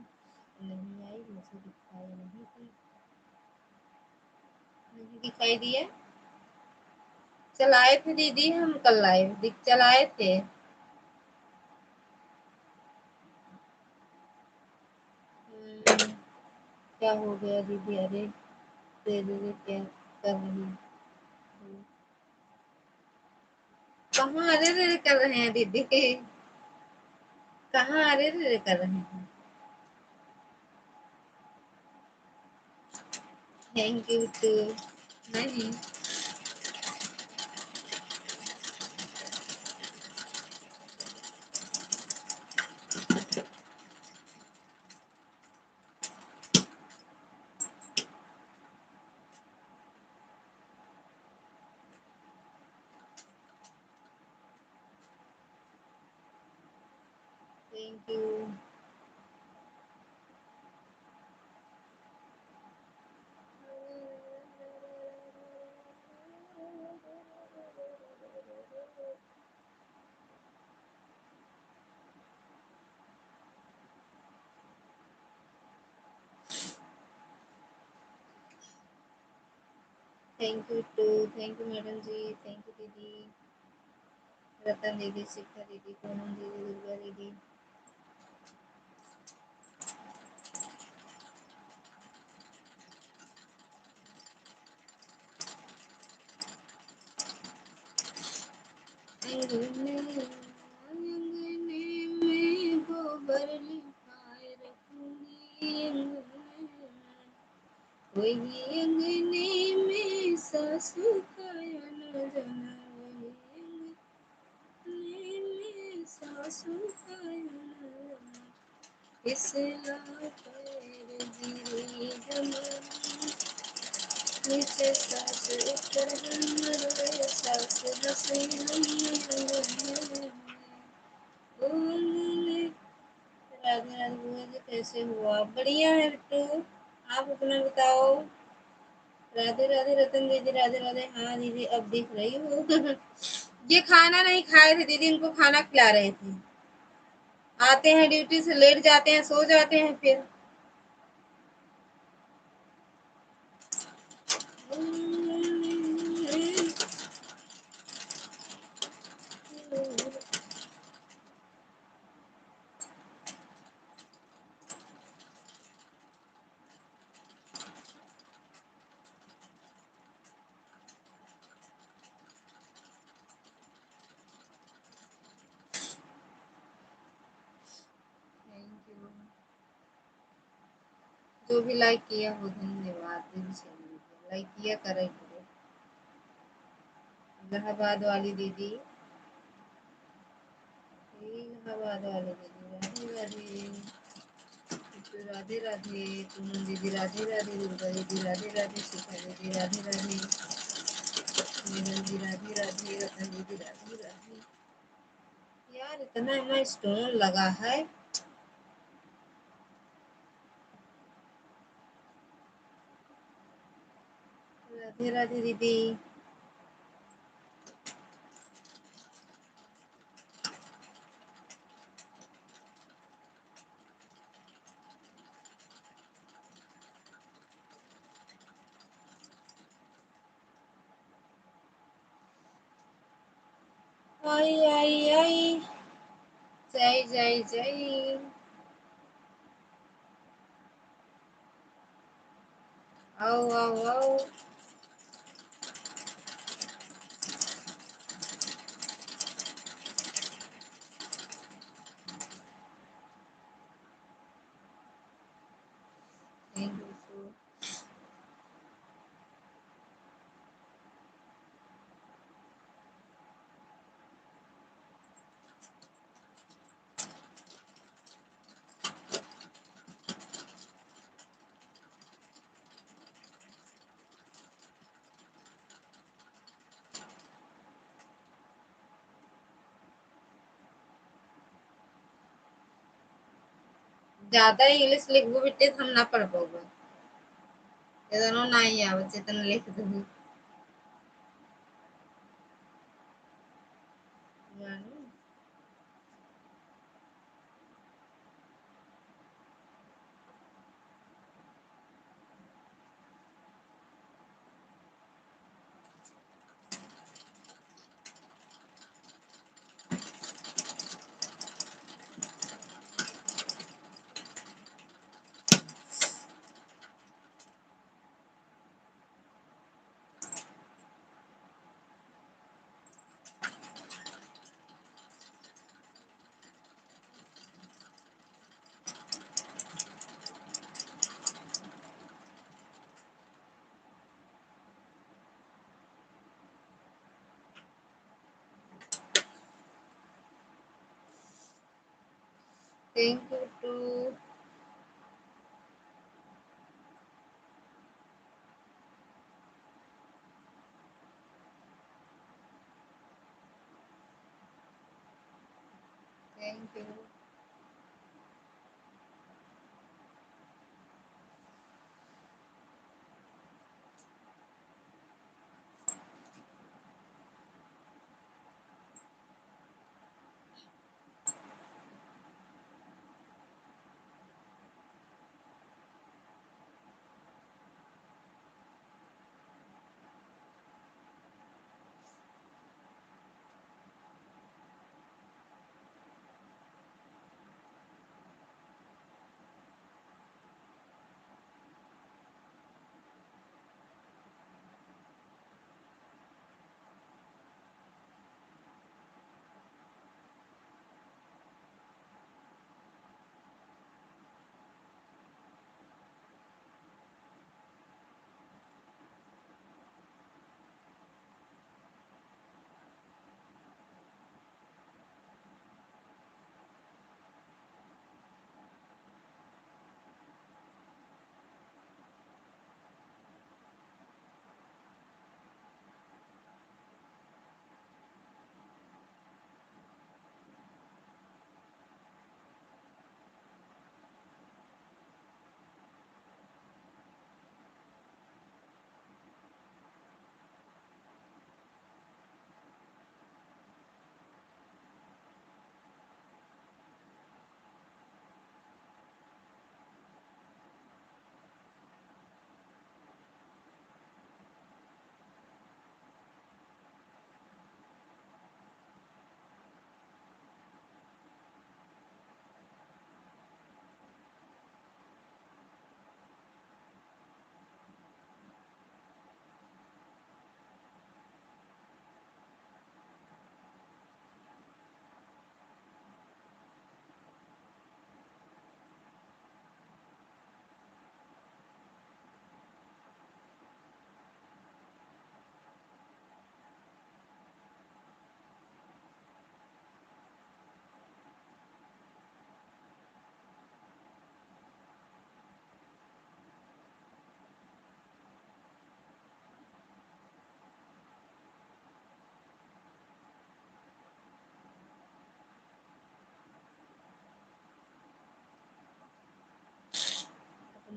नहीं आई, मुझे दिखाई नहीं दी। नहीं दिखाई दिया। चलाए थे दीदी हम कल लाइव दिख चलाए थे। क्या हो गया दीदी? अरे दे दे क्या कर रही हो? कहाँ अरे रे कर रहे हैं दीदी? कहाँ अरे रे कर रहे हैं? Thank you too. नहीं thank you. Thank you too, thank you madam ji, thank you दीदी, रतन दीदी, शिखा दीदी, पूनम दीदी, दुर्गा दीदी। अंगने अंगने में गोबर लिपाए रखूंगी, वही अंगने में सासू का न जाना, वही अंगने में सासू का न जाना, इस पैर गिरी जमाना, नीचे सास ऊपर हमर सास हंसी हम बोलने। राधे राधे बुआ जी, कैसे हुआ? बढ़िया है बिट्टू, आप अपना बताओ। राधे राधे रतन दीदी, राधे राधे। हाँ दीदी अब दिख रही हूँ। ये खाना नहीं खाए थे दीदी, इनको खाना खिला रहे थे। आते हैं ड्यूटी से लेट जाते हैं, सो जाते हैं फिर। Thank you. जो भी लाइक किया हो धन्यवाद, दिल से लाइक किया करे करो। इलाहाबाद वाली दीदी, इलाहाबाद वाली दीदी, राधे राधे। बिट्टू राधे राधे, पूनम दीदी राधे राधे, दुर्गा दीदी राधे राधे, शिखा दीदी राधे राधे, नीलम जी राधे राधे, रतन दीदी राधे राधे। यार इतना यहाँ स्टोन लगा है। राधे राधे दीदी। आई आई आई, जय जय जय। आओ आओ आओ। Thank you so. ज्यादा इंग्लिश लिखबो बेटे हम ना पढ़ पाओगे। ಇದನ್ನು ನಾಯಿ ಯಾವ ಚೇತನ ಲಿಖಿತವು thank you too. Thank you.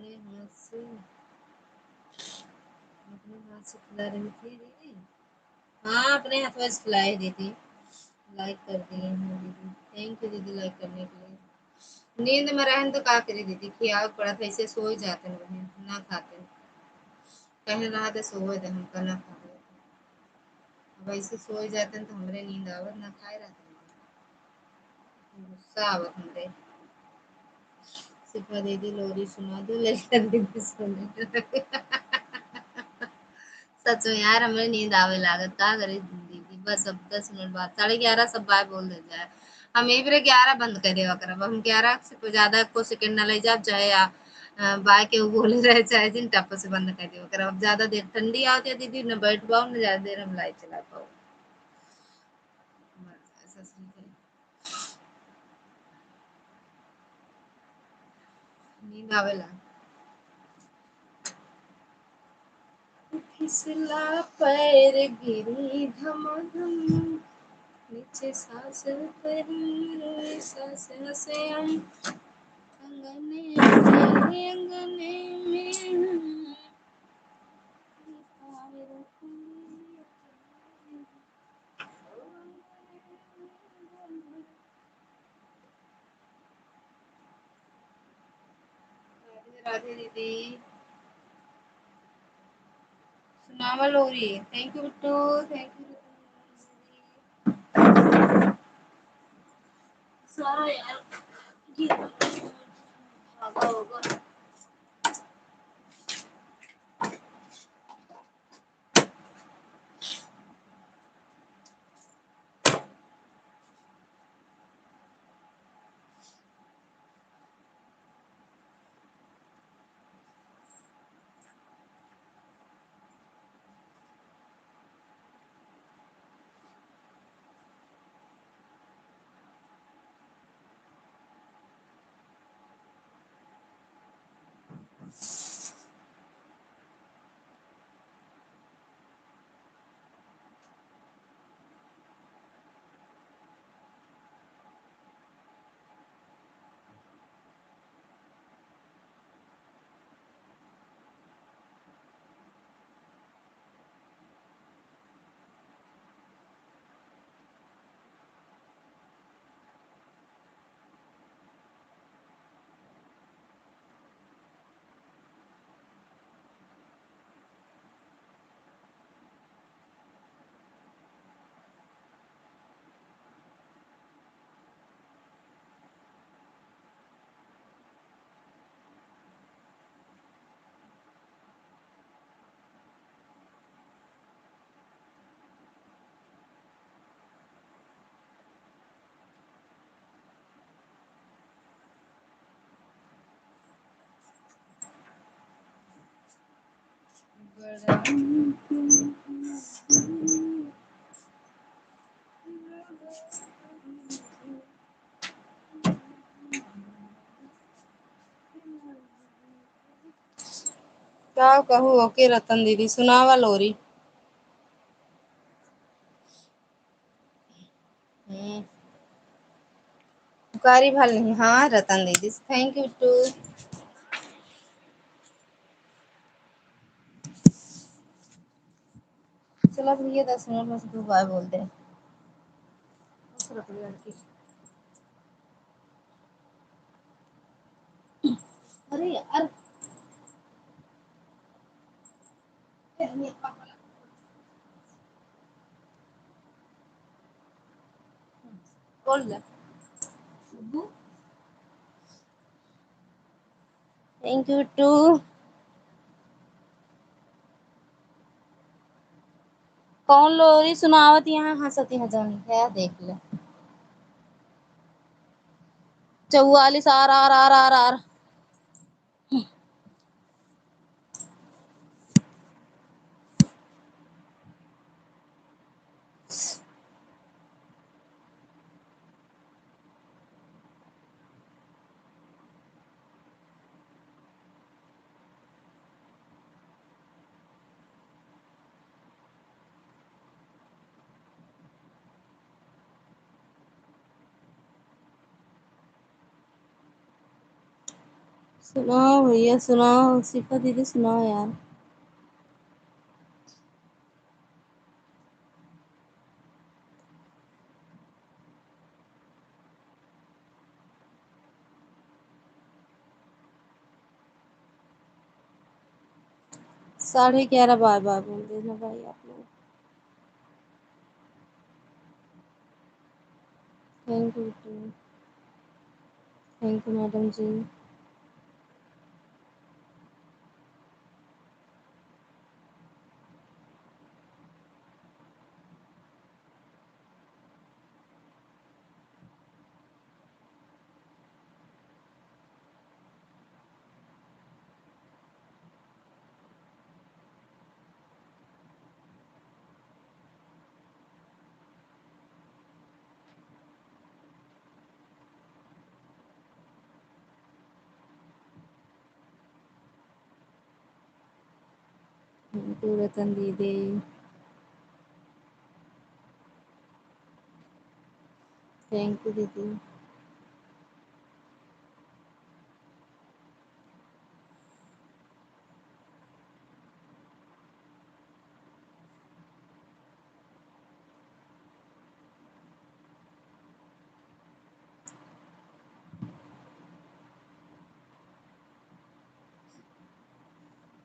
अपने हाथ से खिला रही थी दीदी। हाँ, अपने हाथ में खिलाई दीदी। लाइक कर दिए हैं दीदी, थैंक यू दीदी लाइक करने के लिए। नींद में रहन तो का करी दीदी, खियाव पड़ा था, ऐसे सो ही जाते हैं बहन, ना खाते कहे रहा तो सोए थे हमका ना खा रहे थे। अब ऐसे सो ही जाते हैं तो हमरे नींद आवत ना खाए रहते हैं, गुस्सा आवत हमरे। सिफा दीदी लोरी सुना दो, लेकर दीदी सुने। सच में यार हमें नींद आवे लागत का करे दीदी, बस अब 10 मिनट बाद 11:30 सब बाय बोल दे जाए। हम एक बार 11 बंद कर देवा करब, हम 11 से कोई ज्यादा को सेकंड ना ले जाब चाहे या बाय के वो बोले रहे चाहे दिन टप से बंद कर देवा करब। अब ज्यादा देर ठंडी आती है दीदी, न बैठ पाओ न ज्यादा देर हम लाइट चला पाओ। ऐसा सीन है। नींद आवेला। फिसला पैर गिरी धमाधम, नीचे सांस परी सांस हसे हम, अंगने में राधे दीदी सुनावा लोरी, thank you Bittu, thank you सारा यार भागा होगा। क्या कहूँ ओके रतन दीदी सुनावा लोरी। पुकारी भल नहीं, हाँ रतन दीदी थैंक यू टू। चलो भैया 10 मिनट में से तू बाय बोल दे। लड़की अरे यार बोल ले। Thank you too. कौन लोरी सुनावत यहाँ हंसती हजानी है देख ले। 44 R R R R R. सुनाओ भैया, सुनाओ शिफा दीदी, सुनाओ यार। साढ़े 11 बाय बाय बोल देना भाई आप लोग। Thank you, thank you madam ji. Thank you Ratan दीदी। थैंक यू दीदी।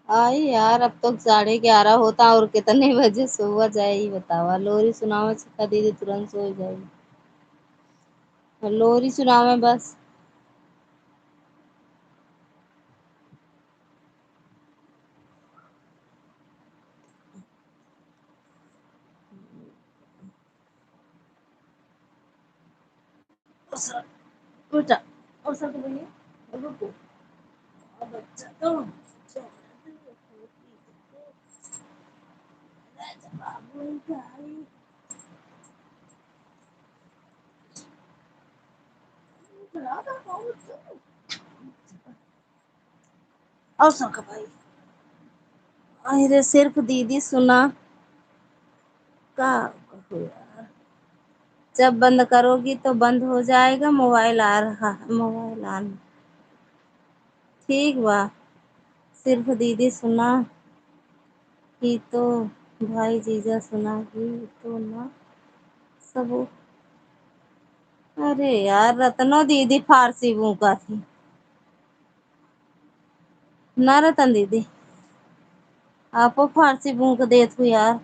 आई यार, अब तो 11:30 होता और कितने बजे सोवा जाए ही बतावा। लोरी सुनावा शिखा दीदी, तुरंत सो जाएगी। लोरी सुनावे बस। उठा, और सब भैया रुको। अब बच्चा तो और सब भाई। अरे सिर्फ दीदी सुना का कहूँ यार। जब बंद करोगी तो बंद हो जाएगा। मोबाइल आ रहा, मोबाइल ऑन। ठीक बा। सिर्फ दीदी सुना ही तो भाई जीजा सुना ही तो ना सब। अरे यार, रत्नो दीदी फारसी का थी ना। रतन दीदी आपो फारसी बूक देत हो यार।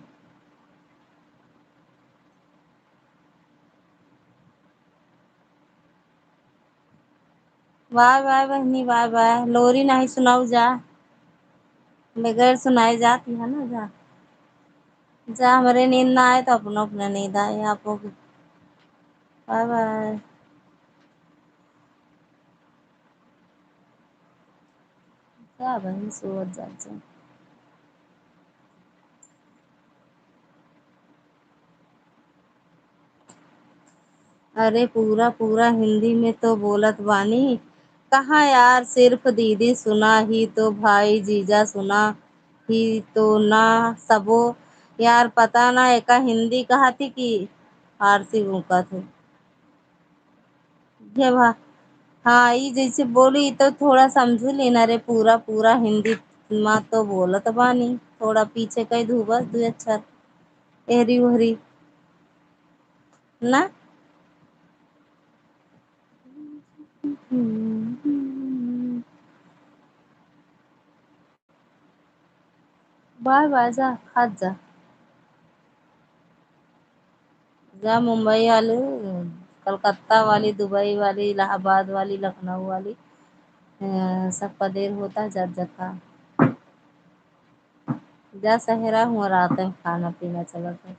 बाय बाय बहनी, बाय बाय। लोरी नहीं सुनाऊ जा, बगैर सुनाए जाती है ना जा। जा, हमारे नींद ना आए तो अपना अपना नींद आए आपको भी। Bye bye. क्या बहन सोच जा। अरे पूरा पूरा हिंदी में तो बोलत बानी। कहाँ यार, सिर्फ दीदी सुना ही तो भाई जीजा सुना ही तो ना सबो। यार पता ना एका हिंदी कहा थी कि फारसी मुका थे। ये भा हाँ, ये जैसे बोली तो थोड़ा समझ लेना रे। पूरा पूरा हिंदी माँ तो बोलत बानी। थोड़ा पीछे कही धू बस 2 अक्षर एहरी उहरी ना। बाय बाय, जा खात जा। जा मुंबई वाली, कलकत्ता वाली, दुबई वाली, इलाहाबाद वाली, लखनऊ वाली, सबका देर होता है। जब जगह जा सहेरा हुआ रात में खाना पीना चला था।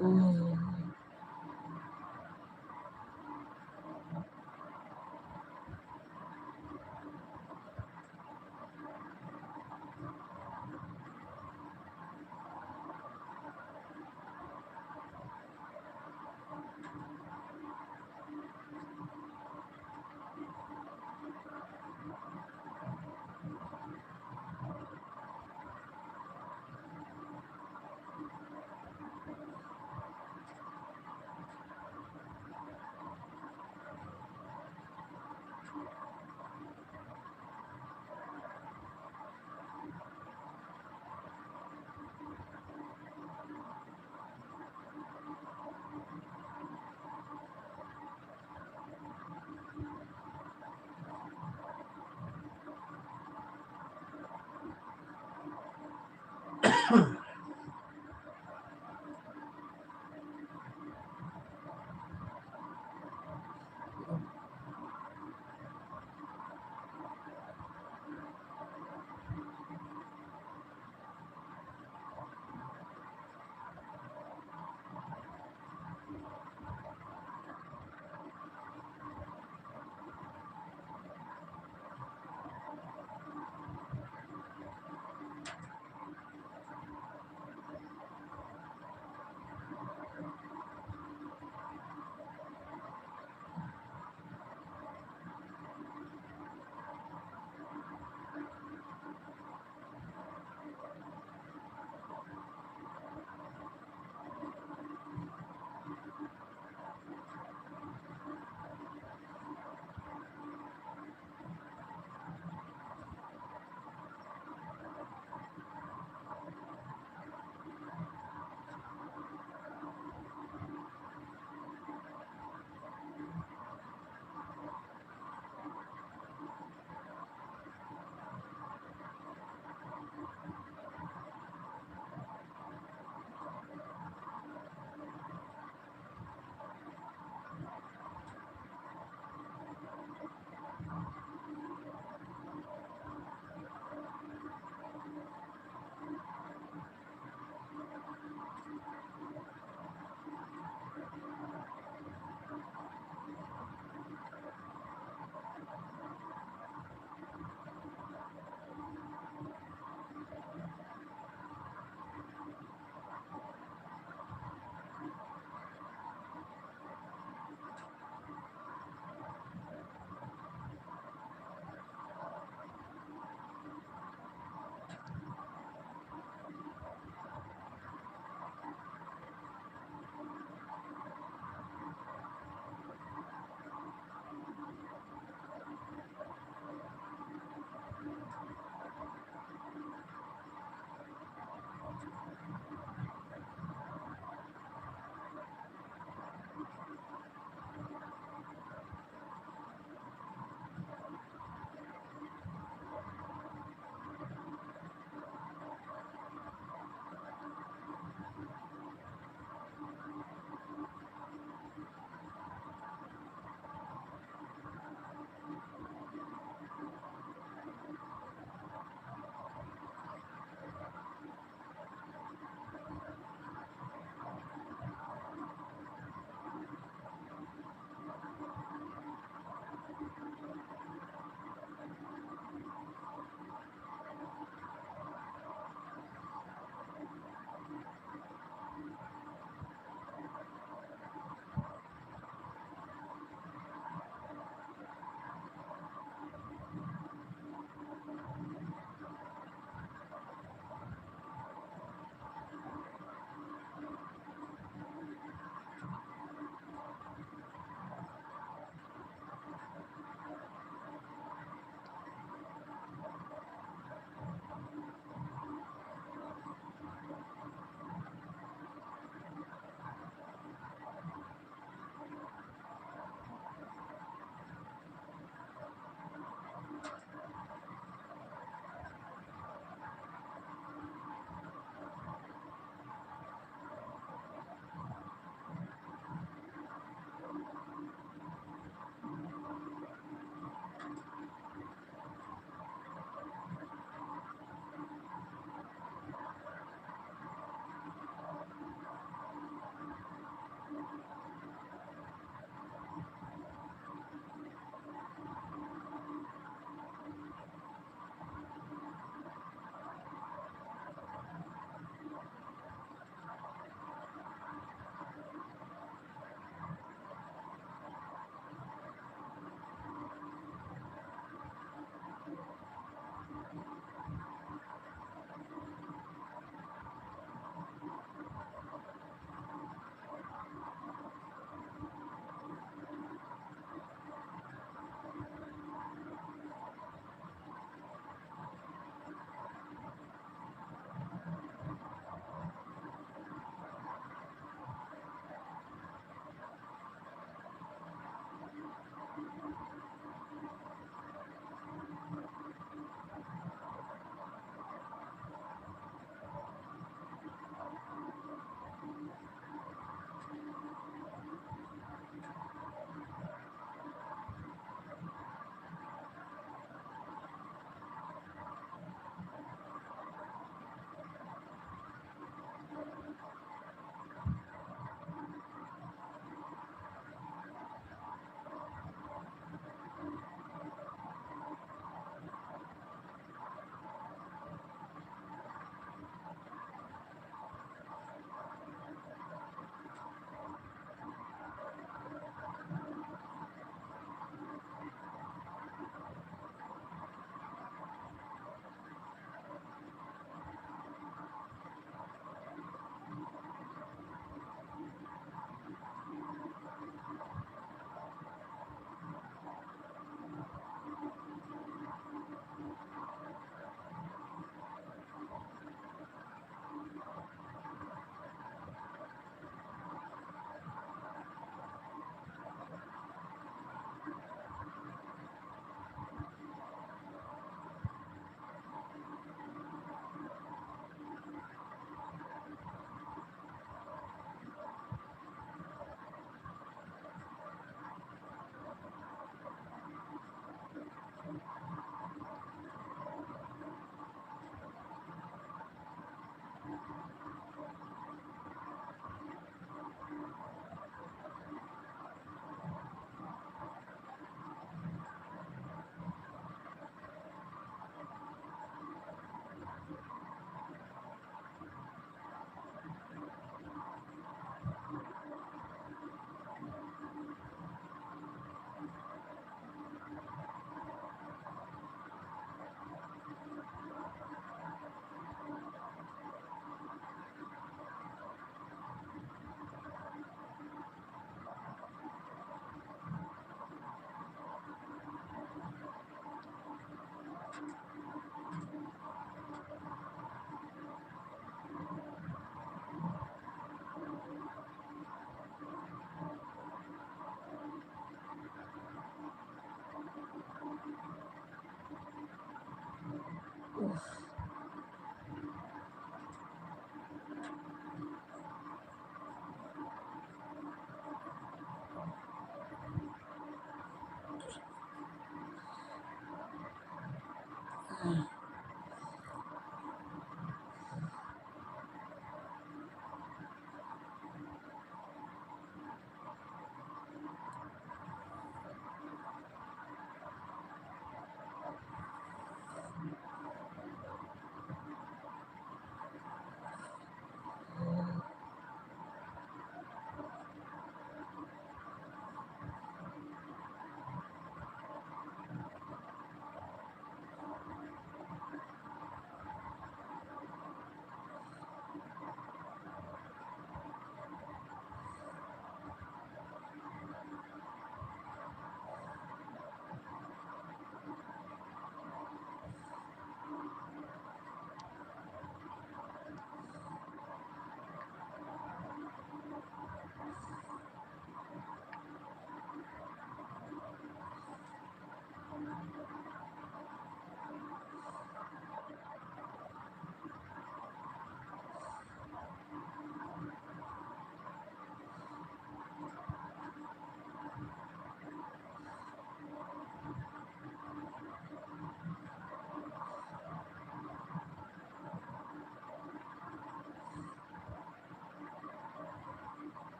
Mm.